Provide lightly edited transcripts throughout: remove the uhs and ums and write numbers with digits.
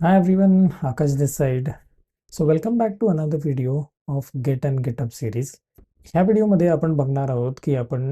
Hi everyone, Akash this side. So welcome back to another video of Get and GitHub series. ह्या व्हिडिओमध्ये आपण बघणार आहोत की आपण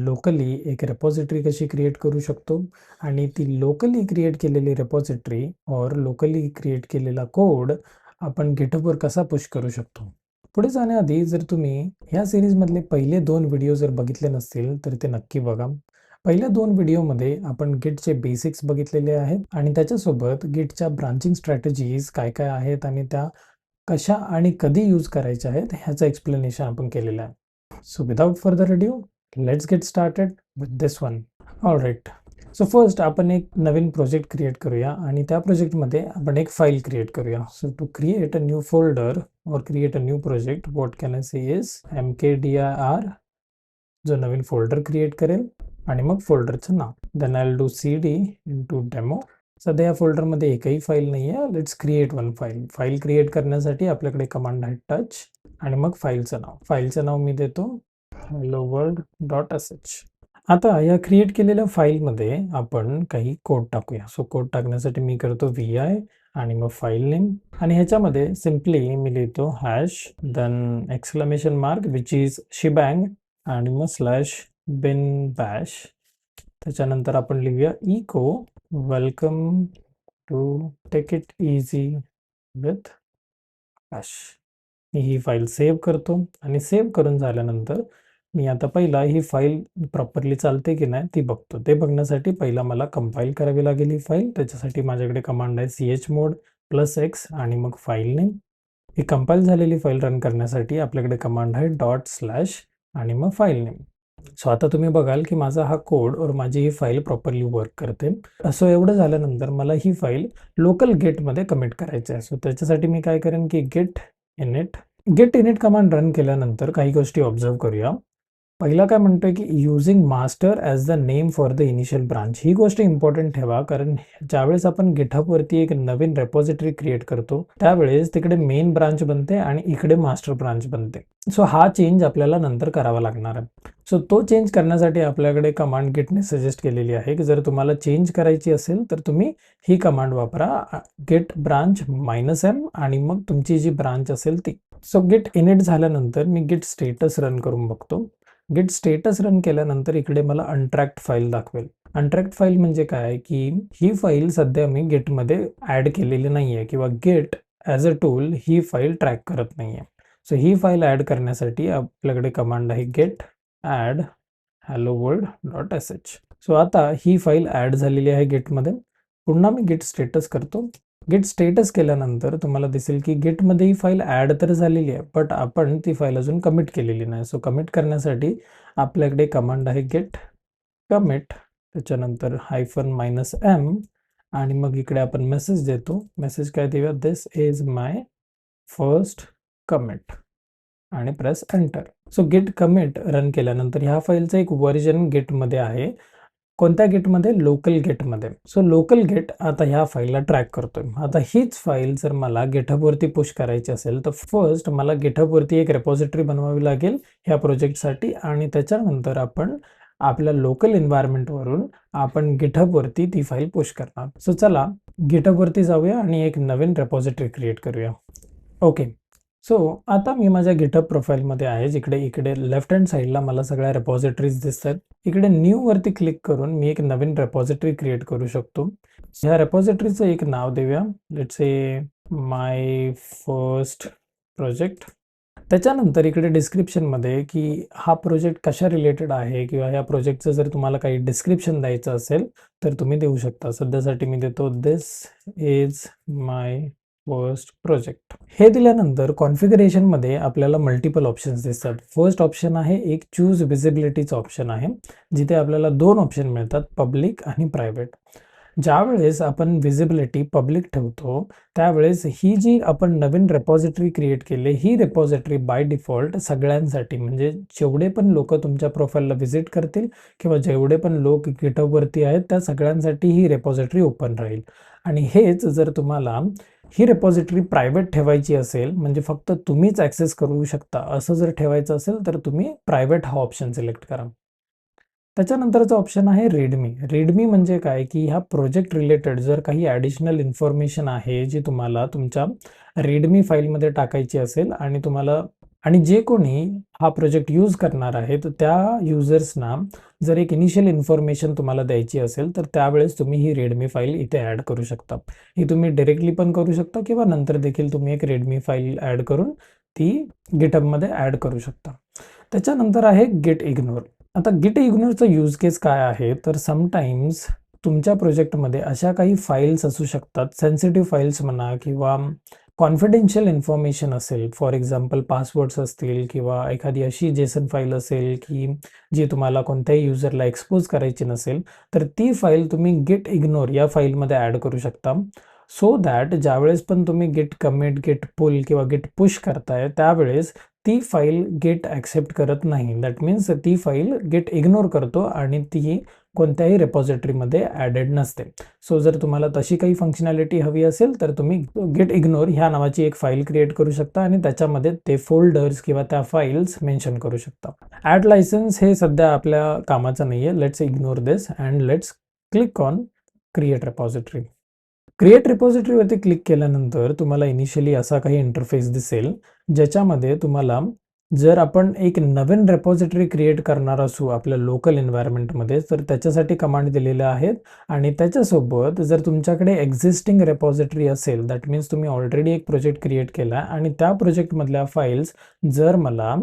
लोकली एक रेपॉझिटरी कशी क्रिएट करू शकतो आणि ती लोकली क्रिएट केलेली रेपॉझिटरी और लोकली क्रिएट केलेला कोड आपण गिटहबवर कसा पुश करू शकतो. पुढे जाण्याआधी जर तुम्ही ह्या सिरीजमधले पहिले 2 व्हिडिओ जर बघितले नसतील तर ते नक्की बघा. पहिल्या 2 व्हिडिओमध्ये आपण गिटचे बेसिक्स बघितलेले आहेत आणि त्याच्यासोबत गिटच्या ब्रांचिंग स्ट्रॅटेजीज काय काय आहेत आणि त्या कशा आणि कधी यूज करायच्या आहेत ह्याचं एक्सप्लेनेशन आपण केलेलं आहे. So without further adieu let's get started with this one. All right, so first आपण एक नवीन प्रोजेक्ट क्रिएट करूया आणि त्या प्रोजेक्टमध्ये आपण एक फाईल क्रिएट करूया. So to create a new folder or create a new project what can I say is mkdir जो नवीन फोल्डर क्रिएट करेल आणि मग फोल्डरचं नाव. Then I will do cd into demo. सध्या या फोल्डरमध्ये एकही फाईल नाही आहे. Let's create one file. File create करण्यासाठी आपल्याकडे कमांड आहे टच आणि मग फाईलचं नाव. फाईलचं नाव मी देतो hello world.sh. आता या क्रिएट केलेल्या फाईलमध्ये आपण काही कोड टाकूया. सो कोड टाकण्यासाठी मी करतो vi आणि मग फाईल नेम आणि ह्याच्यामध्ये सिम्पली मी लिहितो hash then exclamation mark which is shebang आणि मग स्लॅश बिन बॅश. त्याच्यानंतर आपण लिहूया echo welcome to take it easy with hash. मी ही फाईल सेव्ह करतो आणि सेव्ह करून झाल्यानंतर मी आता पहिला ही फाईल प्रॉपरली चालते की नाही ती बघतो. ते बघण्यासाठी पहिला मला कंपाईल करावी लागेल ही फाईल. त्याच्यासाठी माझ्याकडे कमांड आहे chmod +x आणि मग फाईल नेम. ही कंपाईल झालेली फाईल रन करण्यासाठी आपल्याकडे कमांड आहे ./ आणि मग फाईल नेम. सो आता तुम्ही बघाल की माझा हा कोड और माझी ही फाईल प्रॉपरली वर्क करते. सो एवढं झाल्यानंतर मला ही फाईल लोकल गेटमध्ये कमिट करायची आहे. सो त्याच्यासाठी मी काय करेन की गेट इनिट कमांड रन केल्यानंतर काही गोष्टी ऑब्झर्व करूया. पहिला काय म्हणतोय की using master as the name for the initial branch. ही गोष्ट इम्पॉर्टंट ठेवा, कारण ज्यावेळेस आपण गिटहबवरती एक नवीन रेपॉझिटरी क्रिएट करतो त्यावेळेस तिकडे मेन ब्रांच बनते आणि इकडे मास्टर ब्रांच बनते. सो हा चेंज आपल्याला नंतर करावा लागणार आहे. सो तो चेंज करण्यासाठी आपल्याकडे कमांड गिटने सजेस्ट केलेली आहे की जर तुम्हाला चेंज करायची असेल तर तुम्ही ही कमांड वापरा गेट ब्रांच -m आणि मग तुमची जी ब्रांच असेल ती. सो गेट इनिट झाल्यानंतर मी गेट स्टेटस रन करून बघतो. गेट स्टेटस रन केल्यानंतर इकडे मला अनट्रॅक्ट फाईल दाखवेल. अनट्रॅक्ट फाईल म्हणजे काय की ही फाईल सध्या मी गेटमध्ये ॲड केलेली नाही आहे किंवा गेट ॲज अ टूल ही फाईल ट्रॅक करत नाही आहे. सो ही फाईल ॲड करण्यासाठी आपल्याकडे कमांड आहे gate add hello world.sh. So आता ही फाईल ॲड झालेली आहे गेटमध्ये. पुन्हा मी गेट स्टेटस करतो. गेट स्टेटस केल्यानंतर तुम्हाला दिसेल की गेटमध्ये ही फाईल ॲड तर झालेली आहे बट आपण ती फाईल अजून कमिट केलेली नाही. सो कमिट करण्यासाठी आपल्याकडे कमांड आहे गेट कमिट त्याच्यानंतर -m आणि मग इकडे आपण मेसेज देतो. मेसेज काय देऊया, दिस इज माय फर्स्ट कमिट आणि press enter. So gate commit run केल्यानंतर ह्या फाईलचं एक व्हर्जन गेटमध्ये आहे. कोणत्या गेटमध्ये? लोकल गेटमध्ये. सो लोकल गेट आता ह्या फाईलला ट्रॅक करतोय. आता हीच फाईल जर मला गिटहबवरती पुश करायची असेल तर फर्स्ट मला गिटहबवरती एक रेपॉझिटरी बनवावी लागेल ह्या प्रोजेक्टसाठी आणि त्याच्यानंतर आपण आपल्या लोकल एन्व्हायरमेंटवरून आपण गिटहबवरती ती फाईल पुश करणार. सो चला गिटहबवरती जाऊया आणि एक नवीन रेपॉझिटरी क्रिएट करूया. ओके, सो आता मी माझ्या गिटहब प्रोफाईलमध्ये आहे, जिकडे इकडे लेफ्ट हँड साईडला मला सगळ्या रेपॉझिटरीज दिसतात. इकडे न्यू वरती क्लिक करून मी एक नवीन रेपॉझिटरी क्रिएट करू शकतो. ह्या रेपॉझिटरीचं एक नाव देऊया, let's say my first project. त्याच्यानंतर इकडे डिस्क्रिप्शनमध्ये की हा प्रोजेक्ट कशा रिलेटेड आहे किंवा ह्या प्रोजेक्टचं जर तुम्हाला काही डिस्क्रिप्शन द्यायचं असेल तर तुम्ही देऊ शकता. सध्यासाठी मी देतो दिस इज माय फर्स्ट प्रोजेक्ट. हे दिल्यानंतर कॉन्फिगरेशनमध्ये आपल्याला मल्टिपल ऑप्शन्स दिसतात. फर्स्ट ऑप्शन आहे एक चूज विजिबिलिटीचं ऑप्शन आहे, जिथे आपल्याला 2 ऑप्शन मिळतात, पब्लिक आणि प्रायव्हेट. ज्यावेळेस आपण विजिबिलिटी पब्लिक ठेवतो त्यावेळेस ही जी आपण नवीन रेपॉझिटरी क्रिएट केली ही रेपॉझिटरी बाय डिफॉल्ट सगळ्यांसाठी, म्हणजे जेवढे पण लोक तुमच्या प्रोफाईलला व्हिजिट करतील किंवा जेवढे पण लोक गिटहबवरती आहेत त्या सगळ्यांसाठी ही रेपॉझिटरी ओपन राहील. आणि हेच जर तुम्हाला ही रेपॉझिटरी प्रायव्हेट ठेवायची असेल, म्हणजे फक्त तुम्हीच ॲक्सेस करू शकता असं जर ठेवायचं असेल तर तुम्ही प्रायव्हेट हा ऑप्शन सिलेक्ट करा. त्याच्यानंतरचा ऑप्शन आहे रीडमी. रीडमी म्हणजे काय, की ह्या प्रोजेक्ट रिलेटेड जर काही ॲडिशनल इन्फॉर्मेशन आहे जी तुम्हाला तुमच्या रीडमी फाईलमध्ये टाकायची असेल आणि तुम्हाला आणि जे कोणी हा प्रोजेक्ट यूज करणार आहे तर त्या युजर्सना जर एक इनिशियल इन्फॉर्मेशन तुम्हाला द्यायची असेल तर त्यावेळेस तुम्ही ही रीडमी फाईल इथे ॲड करू शकता. ही तुम्ही डायरेक्टली पण करू शकता किंवा नंतर देखील तुम्ही एक रीडमी फाईल ॲड करून ती गिटहबमध्ये ॲड करू शकता. त्याच्यानंतर आहे गेट इग्नोर. आता गेट इग्नोरचं यूज केस काय आहे, तर समटाईम्स तुमच्या प्रोजेक्टमध्ये अशा काही फाईल्स असू शकतात, सेन्सिटिव्ह फाईल्स म्हणा किंवा कॉन्फिडेन्शियल इन्फॉर्मेशन असेल, फॉर एक्झाम्पल पासवर्ड्स असतील किंवा एखादी अशी जेसन फाईल असेल की जी तुम्हाला कोणत्याही युजरला एक्सपोज करायची नसेल, तर ती फाईल तुम्ही गेट इग्नोर या फाईलमध्ये ॲड करू शकता. सो दॅट ज्यावेळेस पण तुम्ही गेट कमिट, गेट पुल किंवा गेट पुश करताय त्यावेळेस ती फाईल गेट ॲक्सेप्ट करत नाही. दॅट मीन्स ती फाईल गेट इग्नोर करतो आणि ती कोणत्याही रेपॉझिटरीमध्ये ॲडेड नसते. सो जर तुम्हाला तशी काही फंक्शनॅलिटी हवी असेल तर तुम्ही गेट इग्नोर ह्या नावाची एक फाईल क्रिएट करू शकता आणि त्याच्यामध्ये ते फोल्डर्स किंवा त्या फाईल्स मेन्शन करू शकता. ॲड लायसन्स हे सध्या आपल्या कामाचं नाही आहे. Let's ignore this and let's click on create repository. Create रिपॉझिटरीवरती क्लिक केल्यानंतर तुम्हाला इनिशियली असा काही इंटरफेस दिसेल, ज्याच्यामध्ये तुम्हाला जर आपण एक नवीन रेपॉझिटरी क्रिएट करणार असू आपल्या लोकल एन्व्हायरमेंटमध्ये तर त्याच्यासाठी कमांड दिलेल्या आहेत आणि त्याच्यासोबत जर तुमच्याकडे एक्झिस्टिंग रेपॉझिटरी असेल, दॅट मीन्स तुम्ही ऑलरेडी एक प्रोजेक्ट क्रिएट केला आणि त्या प्रोजेक्टमधल्या फाईल्स जर मला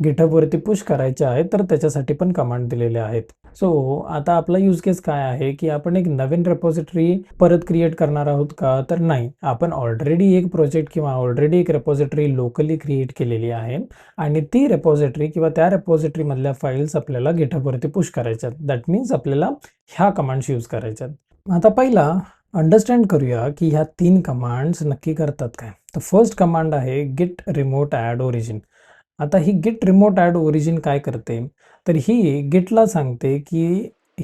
गिटहबवरती पुश करायचे आहेत तर त्याच्यासाठी पण कमांड दिलेले आहेत. सो आता आपला यूज केस काय आहे, की आपण एक नवीन रेपॉझिटरी परत क्रिएट करणार आहोत का, तर नाही. आपण ऑलरेडी एक प्रोजेक्ट किंवा ऑलरेडी एक रेपॉझिटरी लोकली क्रिएट केलेली आहे आणि ती रेपॉझिटरी किंवा त्या रेपॉझिटरीमधल्या फाईल्स आपल्याला गिटहबवरती पुश करायच्या आहेत. दॅट मीन्स आपल्याला ह्या कमांड्स यूज करायच्या आहेत. आता पहिला अंडरस्टँड करूया की ह्या 3 कमांड्स नक्की करतात काय. तर फर्स्ट कमांड आहे गेट रिमोट ॲड ओरिजिन. आता ही गेट रिमोट ॲड ओरिजिन काय करते, तर ही गिटला सांगते की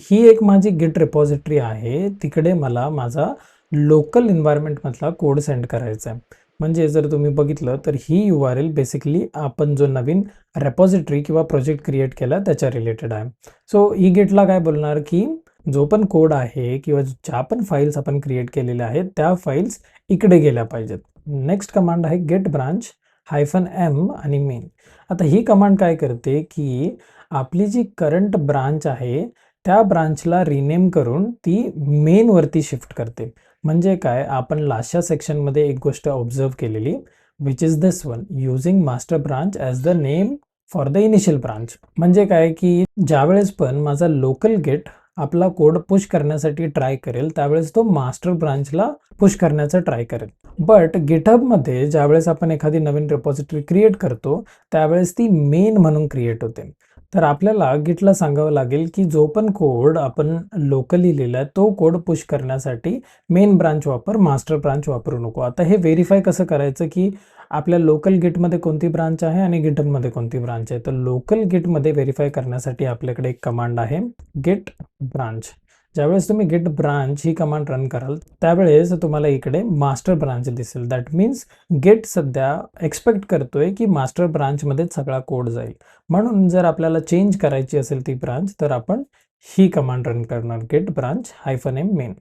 ही एक माझी गिट रिपॉझिटरी आहे, तिकडे मला माझा लोकल एन्व्हायरमेंटमधला कोड सेंड करायचा आहे. म्हणजे जर तुम्ही बघितलं तर ही URL बेसिकली आपण जो नवीन रेपॉझिटरी किंवा प्रोजेक्ट क्रिएट केला त्याच्या रिलेटेड आहे. सो ही गिटला काय बोलणार की जो पण कोड आहे किंवा ज्या पण फाईल्स आपण क्रिएट केलेल्या आहेत त्या फाईल्स इकडे गेल्या पाहिजेत. नेक्स्ट कमांड आहे गेट ब्रांच -m आणि मेन. आता ही कमांड काय करते की आपली जी करंट ब्रांच आहे त्या ब्रांचला रिनेम करून ती मेनवरती शिफ्ट करते. म्हणजे काय, आपण लास्टच्या सेक्शनमध्ये एक गोष्ट ऑब्झर्व केलेली, which is this one, using master branch as the name for the initial branch. म्हणजे काय की ज्यावेळेस पण माझा लोकल गेट आपला कोड पुश करण्यासाठी ट्राय करेल त्यावेळेस तो मास्टर ब्रांचला पुश करण्याचा ट्राय करेल. बट गिटहबमध्ये ज्यावेळेस आपण एखादी नवीन रेपॉझिटरी क्रिएट करतो त्यावेळेस ती मेन म्हणून क्रिएट होते. तर आपल्याला गिटला सांगावं लागेल की जो पण कोड आपण लोकली लिहिला आहे तो कोड पुश करण्यासाठी मेन ब्रांच वापर, मास्टर ब्रांच वापरू नको. आता हे व्हेरीफाय कसं करायचं की आपल्या लोकल गिटमध्ये कोणती ब्रांच आहे आणि गिटहबमध्ये कोणती ब्रांच आहे. तर लोकल गिटमध्ये व्हेरीफाय करण्यासाठी आपल्याकडे एक कमांड आहे गेट ब्रांच. ज्यावेळेस तुम्ही गेट ब्रांच ही कमांड रन कराल त्यावेळेस तुम्हाला इकडे मास्टर ब्रांच दिसेल. दॅट मीन्स गेट सध्या एक्सपेक्ट करतोय की मास्टर ब्रांचमध्येच सगळा कोड जाईल. म्हणून जर आपल्याला चेंज करायची असेल ती ब्रांच तर आपण ही कमांड रन करणार git branch -m main.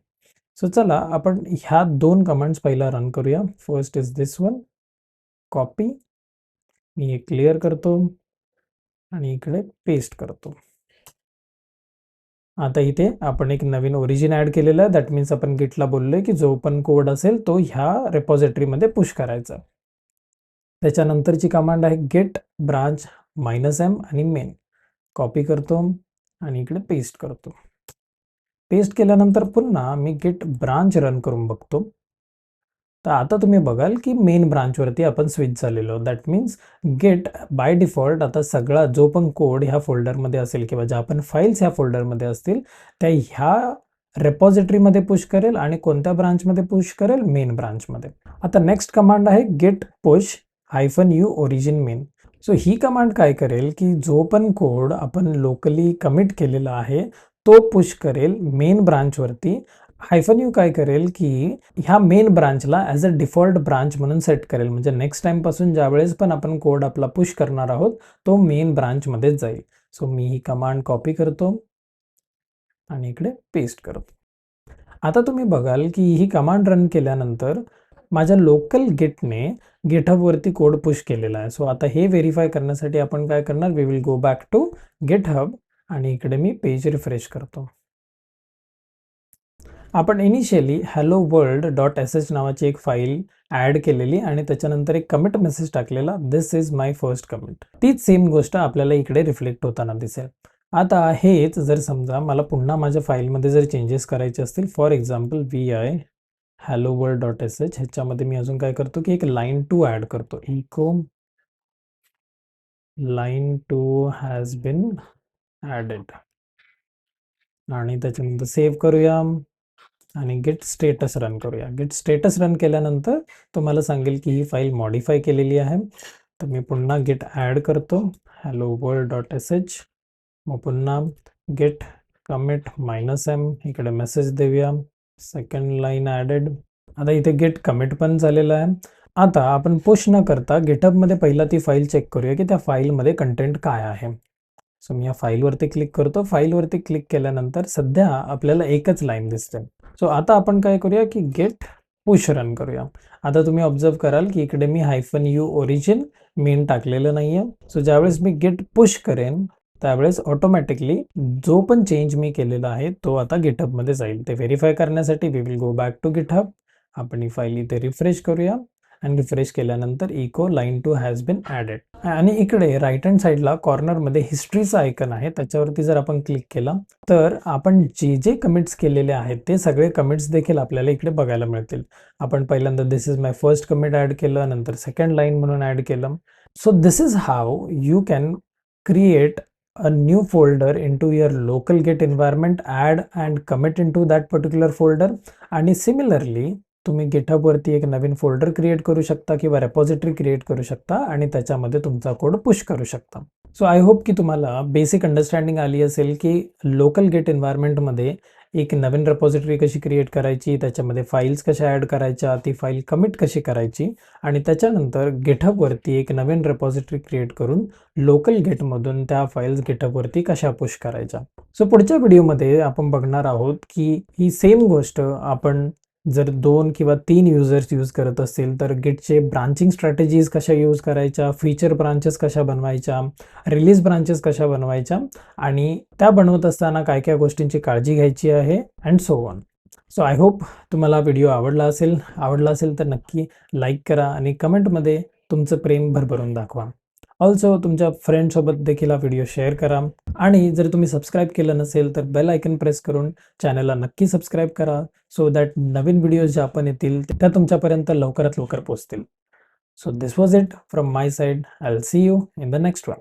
So चला आपण ह्या 2 कमांड्स पहिला रन करूया. First is this one, copy, मी हे क्लिअर करतो आणि इकडे पेस्ट करतो. आता इथे आपण एक नवीन ओरिजिन ॲड केलेलं आहे. दॅट मीन्स आपण गिटला बोललोय की जो पण कोड असेल तो ह्या रेपॉझिटरीमध्ये पुश करायचा. त्याच्यानंतरची कमांड आहे गेट ब्रांच -m आणि मेन. कॉपी करतो आणि इकडे पेस्ट करतो. पेस्ट केल्यानंतर पुन्हा मी गेट ब्रांच रन करून बघतो. तर आता तुम्ही बघाल की मेन ब्रांचवरती आपण स्विच झालेलो. That means git by default आता सगळा जो पण कोड ह्या फोल्डरमध्ये असेल किंवा ज्या पण फाईल्स ह्या फोल्डरमध्ये असतील त्या ह्या रेपॉझिटरीमध्ये पुश करेल आणि कोणत्या ब्रांचमध्ये पुश करेल, मेन ब्रांचमध्ये. आता नेक्स्ट कमांड आहे git push -u origin main. So ही कमांड काय करेल की जो पण कोड आपण लोकली कमिट केलेला आहे तो पुश करेल मेन ब्रांचवरती. -u काय करेल की ह्या मेन ब्रांचला ॲज अ डिफॉल्ट ब्रांच म्हणून सेट करेल. म्हणजे नेक्स्ट टाइम पासून ज्यावेळेस पण आपण कोड आपला पुश करणार आहोत तो मेन ब्रांचमध्येच जाईल. सो मी ही कमांड कॉपी करतो आणि इकडे पेस्ट करतो. आता तुम्ही बघाल की ही कमांड रन केल्यानंतर माझ्या लोकल गिटने गिटहबवरती कोड पुश केलेला आहे. सो आता हे व्हेरीफाय करण्यासाठी आपण काय करणार, we will go back to GitHub आणि इकडे मी पेज रिफ्रेश करतो. आपण initially hello world dot sh नावाची एक फाईल ॲड केलेली आणि त्याच्यानंतर एक कमिट मेसेज टाकलेला, दिस इज माय फर्स्ट कमिट. तीच सेम गोष्ट आपल्याला इकडे रिफ्लेक्ट होताना दिसेल. आता हेच जर समजा मला पुन्हा माझ्या फाईलमध्ये जर चेंजेस करायचे असतील, for example vi hello world dot sh ह्याच्यामध्ये मी अजून काय करतो की एक लाईन 2 ॲड करतो, echo line 2 has been added आणि त्याच्यानंतर सेव्ह करूया आणि गेट स्टेटस रन करूया. गेट स्टेटस रन केल्यानंतर तुम्हाला सांगेल की ही फाईल मॉडिफाय केलेली आहे. तर मी पुन्हा गेट ॲड करतो हॅलो वर्ल्ड डॉट sh, मग पुन्हा गेट कमिट -m, इकडे मेसेज देऊया, सेकंड लाईन ॲडेड. आता इथे गेट कमिट पण झालेलं आहे. आता आपण पुश न करता गिटहबमध्ये पहिला ती फाईल चेक करूया की त्या फाईलमध्ये कंटेंट काय आहे. सो मी या फाईलवरती क्लिक करतो. फाईलवरती क्लिक केल्यानंतर सध्या आपल्याला एकच लाईन दिसते. सो आता आपण काय करूया की गेट पुश रन करूया. आता तुम्ही ऑब्झर्व कराल की इकडे मी -u ओरिजिन मेन टाकलेलं नाहीये. सो ज्यावेळेस मी गेट पुश करेन त्यावेळेस ऑटोमॅटिकली जो पण चेंज मी केलेला आहे तो आता गिटहबमध्ये जाईल. ते व्हेरीफाय करण्यासाठी we will go back to GitHub. आपण ही फाईल इथे रिफ्रेश करूया आणि रिफ्रेश केल्यानंतर echo line 2 has been added. आणि इकडे राईट हँड साईडला कॉर्नरमध्ये हिस्ट्रीचा आयकन आहे, त्याच्यावरती जर आपण क्लिक केला तर आपण जे जे कमिट्स केलेले आहेत ते सगळे कमिट्स देखील आपल्याला इकडे बघायला मिळतील. आपण पहिल्यांदा this is my first commit add केलं, नंतर सेकंड लाईन म्हणून ॲड केलं. So this is how you can create a new folder into your local git environment, add and commit into that particular folder. आणि similarly तुम्ही GitHub वरती एक नवीन folder create करू शकता किंवा रेपॉझिटरी क्रिएट करू शकता आणि त्याच्यामध्ये तुमचा कोड पुश करू शकता. सो आय होप की तुम्हाला बेसिक अंडरस्टँडिंग आली असेल की लोकल गिट एन्व्हायरमेंटमध्ये एक नवीन रेपॉझिटरी कशी क्रिएट करायची, त्याच्यामध्ये फाईल्स कशा ॲड करायच्या, ती फाईल कमिट कशी करायची आणि त्याच्यानंतर गिटहबवरती एक नवीन रेपॉझिटरी क्रिएट करून लोकल गिटमधून त्या फाईल्स गिटहबवरती कशा पुश करायच्या. सो पुढच्या व्हिडिओमध्ये आपण बघणार आहोत की ही सेम गोष्ट आपण जर 2 किंवा 3 युजर्स यूज करत असतील तर गिटचे ब्रांचिंग स्ट्रॅटेजीज कशा यूज करायच्या, फीचर ब्रांचेस कशा बनवायच्या, रिलीज ब्रांचेस कशा बनवायच्या आणि त्या बनवत असताना काय काय गोष्टींची काळजी घ्यायची आहे and so on. So I hope तुम्हाला व्हिडिओ आवडला असेल तर नक्की लाईक करा आणि कमेंटमध्ये तुमचं प्रेम भरभरून दाखवा. ऑल्सो तुमच्या फ्रेंडसोबत देखील हा व्हिडिओ शेअर करा आणि जर तुम्ही सबस्क्राईब केलं नसेल तर बेल आयकन प्रेस करून चॅनलला नक्की सबस्क्राईब करा, सो दॅट नवीन व्हिडिओज ज्या आपण येतील त्या तुमच्यापर्यंत लवकरात लवकर पोहोचतील. So this was it from my side. I will see you in the next one.